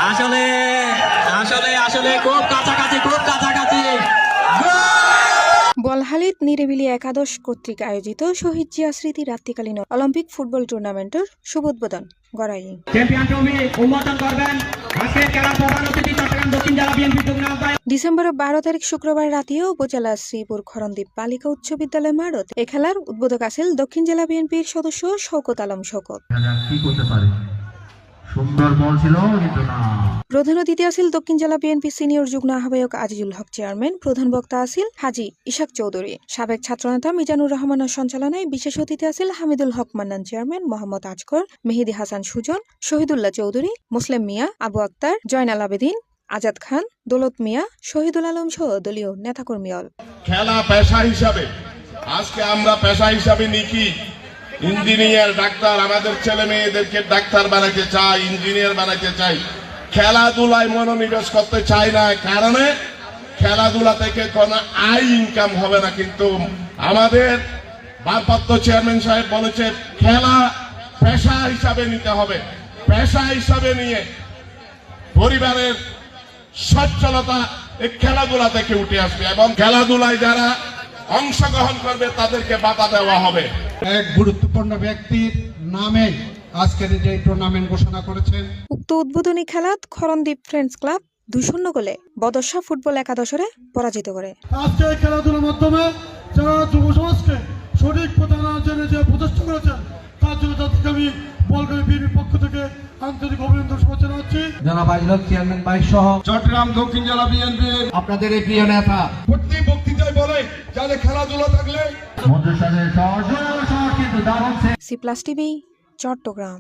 আসলে আসলে আসলে খুব কাছাকাছি বলহালিত নিরিবিলি একাদশ কর্তৃক আয়োজিত শহীদ জিয়া স্মৃতি রাত্রিকালীন অলিম্পিক ফুটবল টুর্নামেন্টের শুভ উদ্বোধন গড়াই চ্যাম্পিয়ন ট্রফি উন্মোচন করবেন আজকের খেলার প্রধান অতিথি চট্টগ্রাম দক্ষিণ জেলা বিএনপি যুগ্ম আহ্বায়ক। ডিসেম্বরের 12 তারিখ শুক্রবার রাতেও উপজেলা শ্রীপুর খরণদ্বীপ বালিকা উচ্চ বিদ্যালয় মাঠত এ খেলার উদ্বোধক আছেন দক্ষিণ জেলা বিএনপির সদস্য শওকত আলম শওকত। কি করতে পারে, সুন্দর বল ছিল কিন্তু না। প্রধান অতিথি আছিল দক্ষিণ জেলা বিএনপি সিনিয়র যুগ্ম আহ্বায়ক আজিজুল হক চেয়ারম্যান। প্রধান বক্তা আছিল হাজী ইশাক চৌধুরী। সাবেক ছাত্রনেতা মিজানুর রহমানের সঞ্চালনায় বিশেষ অতিথি আছিল হামিদুল হক মান্নান চেয়ারম্যান, মোহাম্মদ আজগর, মেহেদি হাসান সুজন, শহীদুল্লাহ চৌধুরী, মুসলিম মিয়া, আবু আক্তার, জয়নাল আবেদিন, আজাদ খান, দৌলত মিয়া, শহীদুল আলম সহ দলীয় নেতাকর্মী। খেলা পেশা হিসাবে আজকে আমরা পেশা হিসাবে নিকি ইঞ্জিনিয়ার, ডাক্তার, আমাদের ছেলে মেয়েদেরকে ডাক্তার বানাইতে চাই, ইঞ্জিনিয়ার বানাইতে চাই। খেলাধুলায় মনোনিবেশ করতে চাই না, কারণে খেলাধুলা থেকে কোনো আয় ইনকাম হবে না। কিন্তু আমাদের ভারপ্রাপ্ত চেয়ারম্যান সাহেব বলেছে খেলা পেশা হিসাবে নিতে হবে। পেশা হিসাবে নিয়ে পরিবারের সচ্ছলতা এই খেলাধুলা থেকে উঠে আসবে এবং খেলাধুলায় যারা অংশগ্রহণ করবে তাদেরকে বাধা দেওয়া হবে। এক গুরুত্বপূর্ণ ব্যক্তির নামে আজকের যে টুর্নামেন্ট ঘোষণা করেছেন। উক্ত উদ্বোধনী খেলাত খরণদ্বীপ ফ্রেন্ডস ক্লাব 2-0 গোলে বদরশা ফুটবল একাদশরে পরাজিত করে। আজকে এই খেলাধুলার মাধ্যমে যারা যুব সমাজকে সঠিক পথে জন্য যে প্রচেষ্টা করেছেন তার জন্য তাদেরকে আমি বলগামী বিএনপির পক্ষ থেকে আন্তরিক অভিনন্দন শুভেচ্ছা জানাচ্ছি। জনাব আজিজুল চেয়ারম্যান ভাই সহ চট্টগ্রাম দক্ষিণ জেলা বিএনপির আপনাদের এই প্রিয় নেতা প্রত্যেক বক্তৃতায় বলে যাদের খেলাধুলা থাকলে মন্ত্রী সাহেব কিন্তু দারুণ সি প্লাস টিভি চট্টগ্রাম।